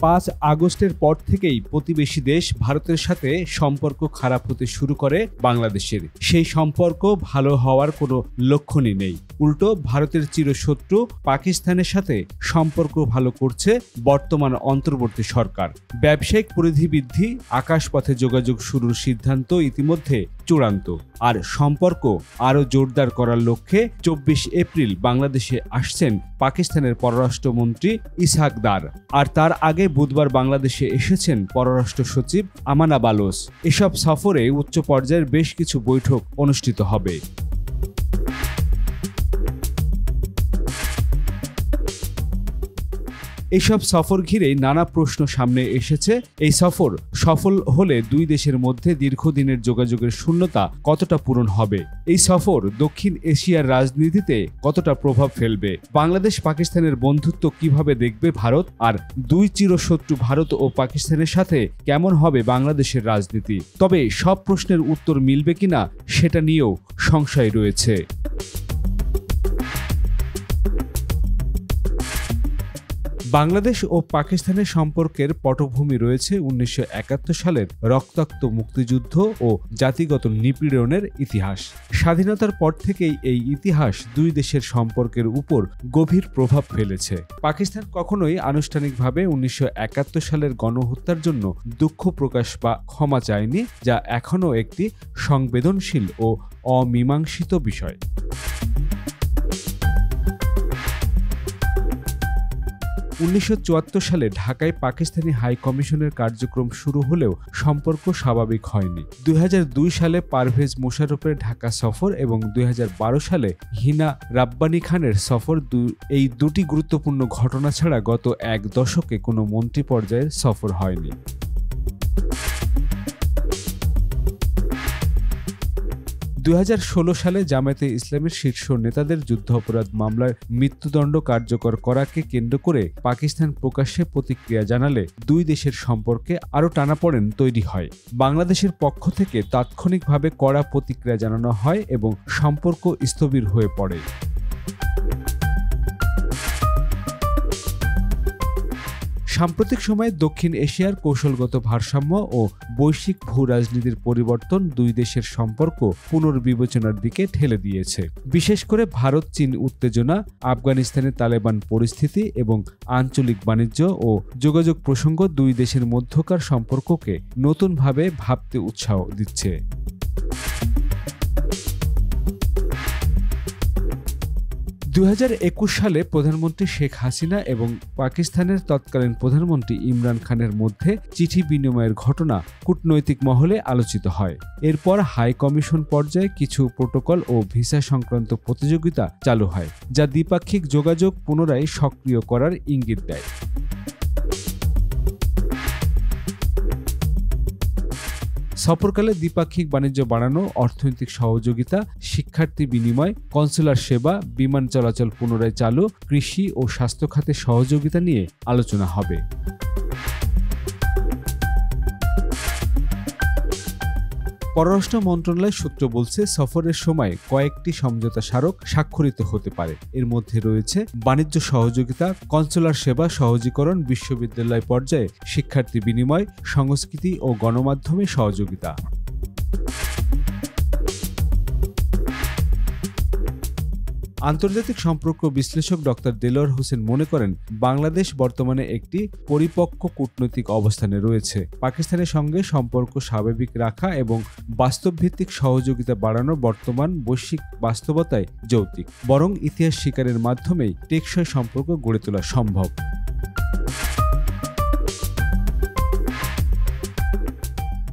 5 আগস্টের পর থেকেই প্রতিবেশী দেশ ভারতের সাথে সম্পর্ক খারাপ হতে শুরু করে বাংলাদেশের। সেই সম্পর্ক ভালো হওয়ার কোনো লক্ষণই নেই। উল্টো ভারতের চিরশত্রু পাকিস্তানের সাথে সম্পর্ক ভালো করছে বর্তমান অন্তর্বর্তী সরকার। ব্যবসায়িক পরিধি বৃদ্ধি, আকাশপথে যোগাযোগ শুরুর সিদ্ধান্ত ইতিমধ্যে চূড়ান্ত। আর সম্পর্ক আরও জোরদার করার লক্ষ্যে 24 এপ্রিল বাংলাদেশে আসছেন পাকিস্তানের পররাষ্ট্রমন্ত্রী ইসহাক দার। আর তার আগে বুধবার বাংলাদেশে এসেছেন পররাষ্ট্র সচিব আমানা বালোচ। এসব সফরে উচ্চ পর্যায়ের বেশ কিছু বৈঠক অনুষ্ঠিত হবে। এইসব সফর ঘিরেই নানা প্রশ্ন সামনে এসেছে। এই সফর সফল হলে দুই দেশের মধ্যে দীর্ঘদিনের যোগাযোগের শূন্যতা কতটা পূরণ হবে? এই সফর দক্ষিণ এশিয়ার রাজনীতিতে কতটা প্রভাব ফেলবে? বাংলাদেশ পাকিস্তানের বন্ধুত্ব কিভাবে দেখবে ভারত? আর দুই চিরশত্রু ভারত ও পাকিস্তানের সাথে কেমন হবে বাংলাদেশের রাজনীতি? তবে সব প্রশ্নের উত্তর মিলবে কিনা সেটা নিয়েও সংশয় রয়েছে। বাংলাদেশ ও পাকিস্তানের সম্পর্কের পটভূমি রয়েছে 1971 সালের রক্তাক্ত মুক্তিযুদ্ধ ও জাতিগত নিপীড়নের ইতিহাস। স্বাধীনতার পর থেকেই এই ইতিহাস দুই দেশের সম্পর্কের উপর গভীর প্রভাব ফেলেছে। পাকিস্তান কখনোই আনুষ্ঠানিকভাবে 1971 সালের গণহত্যার জন্য দুঃখ প্রকাশ বা ক্ষমা চায়নি, যা এখনও একটি সংবেদনশীল ও অমীমাংসিত বিষয়। 1974 সালে ঢাকায় পাকিস্তানি হাই কমিশনের কার্যক্রম শুরু হলেও সম্পর্ক স্বাভাবিক হয়নি। 2002 সালে পারভেজ মোশাররফের ঢাকা সফর এবং 2012 সালে হিনা রাব্বানী খানের সফর, এই দুটি গুরুত্বপূর্ণ ঘটনা ছাড়া গত এক দশকে কোনো মন্ত্রী পর্যায়ের সফর হয়নি। 2016 সালে জামায়াতে ইসলামের শীর্ষ নেতাদের যুদ্ধাপরাধ মামলার মৃত্যুদণ্ড কার্যকর করাকে কেন্দ্র করে পাকিস্তান প্রকাশ্যে প্রতিক্রিয়া জানালে দুই দেশের সম্পর্কে আরও টানাপোড়েন তৈরি হয়। বাংলাদেশের পক্ষ থেকে তাৎক্ষণিকভাবে কড়া প্রতিক্রিয়া জানানো হয় এবং সম্পর্ক স্থবির হয়ে পড়ে। সাম্প্রতিক সময়ে দক্ষিণ এশিয়ার কৌশলগত ভারসাম্য ও বৈশ্বিক ভূ-রাজনীতির পরিবর্তন দুই দেশের সম্পর্ক পুনর্বিবেচনার দিকে ঠেলে দিয়েছে। বিশেষ করে ভারত-চীন উত্তেজনা, আফগানিস্তানে তালেবান পরিস্থিতি এবং আঞ্চলিক বাণিজ্য ও যোগাযোগ প্রসঙ্গ দুই দেশের মধ্যকার সম্পর্ককে নতুনভাবে ভাবতে উৎসাহ দিচ্ছে। 2021 সালে প্রধানমন্ত্রী শেখ হাসিনা এবং পাকিস্তানের তৎকালীন প্রধানমন্ত্রী ইমরান খানের মধ্যে চিঠি বিনিময়ের ঘটনা কূটনৈতিক মহলে আলোচিত হয়। এরপর হাই কমিশন পর্যায়ে কিছু প্রোটোকল ও ভিসা সংক্রান্ত প্রতিযোগিতা চালু হয়, যা দ্বিপাক্ষিক যোগাযোগ পুনরায় সক্রিয় করার ইঙ্গিত দেয়। সফরকালে দ্বিপাক্ষিক বাণিজ্য বাড়ানো, অর্থনৈতিক সহযোগিতা, শিক্ষার্থী বিনিময়, কনসুলার সেবা, বিমান চলাচল পুনরায় চালু, কৃষি ও স্বাস্থ্য খাতে সহযোগিতা নিয়ে আলোচনা হবে। পররাষ্ট্র মন্ত্রণালয় সূত্র বলছে, সফরের সময় কয়েকটি সমঝোতা স্মারক স্বাক্ষরিত হতে পারে। এর মধ্যে রয়েছে বাণিজ্য সহযোগিতা, কনসুলার সেবা সহজীকরণ, বিশ্ববিদ্যালয় পর্যায়ে শিক্ষার্থী বিনিময়, সংস্কৃতি ও গণমাধ্যমে সহযোগিতা। আন্তর্জাতিক সম্পর্ক বিশ্লেষক ডক্টর দেলোয়ার হোসেন মনে করেন, বাংলাদেশ বর্তমানে একটি পরিপক্ক কূটনৈতিক অবস্থানে রয়েছে। পাকিস্তানের সঙ্গে সম্পর্ক স্বাভাবিক রাখা এবং বাস্তবভিত্তিক সহযোগিতা বাড়ানো বর্তমান বৈশ্বিক বাস্তবতায় যৌক্তিক, বরং ইতিহাস স্বীকারের মাধ্যমেই টেকসই সম্পর্ক গড়ে তোলা সম্ভব।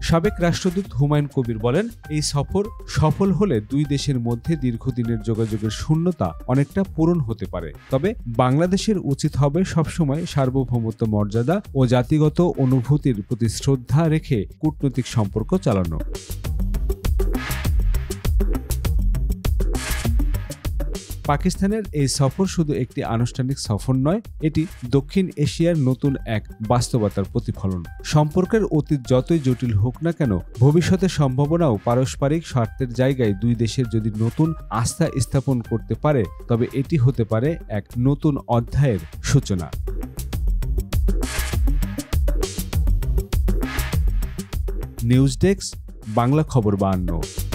সাবেক রাষ্ট্রদূত হুমায়ুন কবির বলেন, এই সফর সফল হলে দুই দেশের মধ্যে দীর্ঘদিনের যোগাযোগের শূন্যতা অনেকটা পূরণ হতে পারে। তবে বাংলাদেশের উচিত হবে সবসময় সার্বভৌমত্ব মর্যাদা ও জাতিগত অনুভূতির প্রতি শ্রদ্ধা রেখে কূটনৈতিক সম্পর্ক চালানো। পাকিস্তানের এই সফর শুধু একটি আনুষ্ঠানিক সফর নয়, এটি দক্ষিণ এশিয়ার নতুন এক বাস্তবতার প্রতিফলন। সম্পর্কের অতীত যতই জটিল হোক না কেন, ভবিষ্যতের সম্ভাবনাও পারস্পরিক স্বার্থের জায়গায় দুই দেশের যদি নতুন আস্থা স্থাপন করতে পারে, তবে এটি হতে পারে এক নতুন অধ্যায়ের সূচনা। নিউজ ডেস্ক, বাংলা খবর 52।